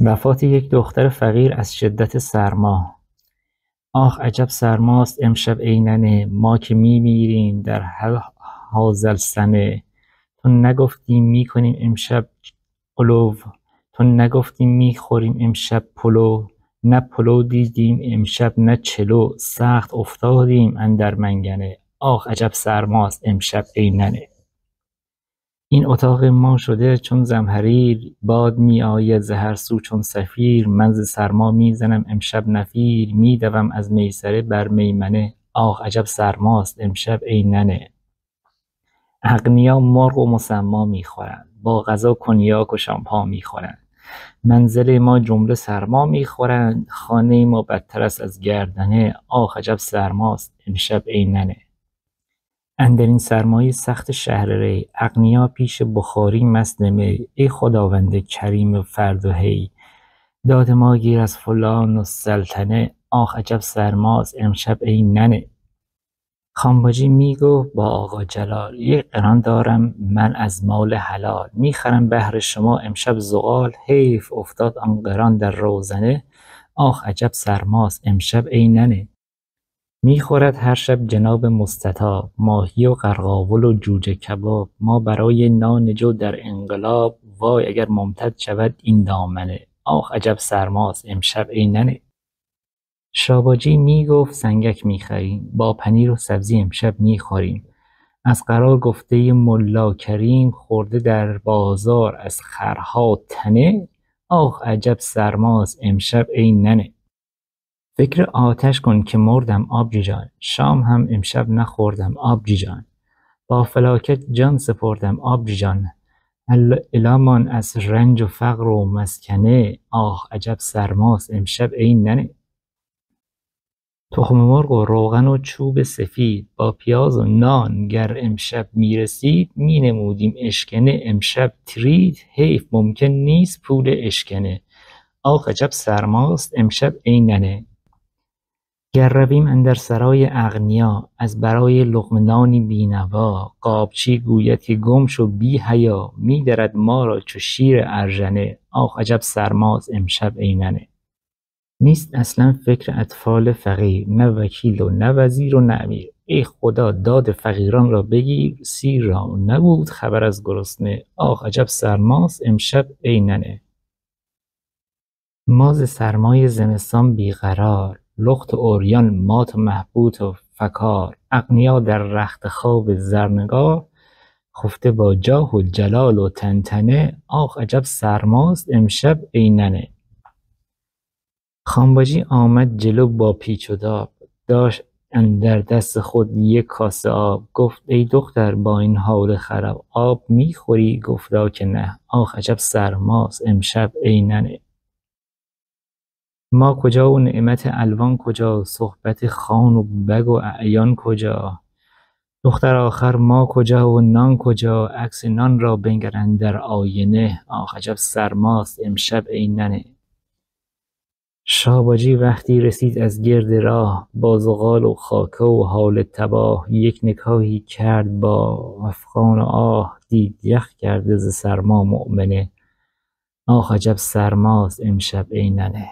وفات یک دختر فقیر از شدت سرما. آه عجب سرماست امشب ای ننه، ما که میمیریم در هذا السنه. تو نگفتی میکنیم امشب پلو، تو نگفتی میخوریم امشب پلو. نه پلو دیدیم امشب نه چلو، سخت افتادیم اندر منگنه. آه عجب سرماست امشب ای ننه. این اتاق ما شده چون زمهریر، باد می آید ز هر سو چون صفیر. من ز سرما می زنم امشب نفیر، می دوم از میسره بر میمنه. آه عجب سرماست امشب ای ننه. اغنیا مرغ و مسما می خورند، با غذا کنیاک و شامپا می خورند. منزل ما جمله سرما می خورند، خانه ما بدتر است از گردنه. آه عجب سرماست امشب ای ننه. اندرین سرمای سخت شهر ری، اغنیا پیش بخاری مست می. ای خداوند کریم و فرد و حی، داد ما گیر از فلان السلطنه. آه عجب سرماست امشب ای ننه. خانباجی می گفت با آقا جلال، یک قران دارم من از مال حلال. می خرم بهر شما امشب زغال، حیف افتاد آن قران در روزنه. آه عجب سرماست امشب ای ننه. می خورد هر شب جناب مستطاب، ماهی و قرقاول و جوجه کباب. ما برای نان جو در انقلاب، وای اگر ممتد شود این دامنه. آه عجب سرماست امشب ای ننه. شاباجی می گفت سنگک می خریم، با پنیر و سبزی امشب می خوریم. از قرار گفته ملا کریم، خورده در بازار از خرها تنه. آه عجب سرماست امشب ای ننه. فکر آتش کن که مردم آبجی جان، شام هم امشب نخوردم آبجی جان. با فلاکت جان سپردم آبجی جان، الامان از رنج و فقر و مسکنه. آه عجب سرماست امشب ای ننه. تخم مرغ و روغن و چوب سفید، با پیاز و نان گر امشب میرسید. می نمودیم اشکنه امشب ترید، حیف ممکن نیست پول اشکنه. آه عجب سرماست امشب ای ننه. گر رویم اندر سرای اغنیا، از برای لقمه نانی بینوا. قابچی گوید که گم شو بی حیا، می درد ما را چو شیر ارژنه. آه عجب سرماست امشب ای ننه. نیست اصلا فکر اطفال فقیر، نه وکیل و نه وزیر و نه امیر. ای خدا داد فقیران را بگیر، سیر را نبود خبر از گرسنه. آه عجب سرماست امشب ای ننه. ما ز سرمای زمستان بیقرار، لخت و عریان مات و مبهوت و فکار. اغنیا در رخت خواب زرنگار، خفته با جاه و جلال و طنطنه. آه عجب سرماست امشب ای ننه. خانباجی آمد جلو با پیچ و تاب، داشت اندر دست خود یک کاسه آب. گفت ای دختر با این حال خراب، آب میخوری؟ گفتا که نه. آه عجب سرماست امشب ای ننه. ما کجا و نعمت الوان کجا، صحبت خان و بگ و اعیان کجا. دختر آخر ما کجا و نان کجا، عکس نان را بنگر اندر آینه. آه عجب سرماست امشب ای ننه. شاباجی وقتی رسید از گرد راه، با زغال و خاکه و حال تباه. یک نگاهی کرد با افغان و آه، دید یخ کرده ز سرما مؤمنه. آه عجب سرماست امشب ای ننه.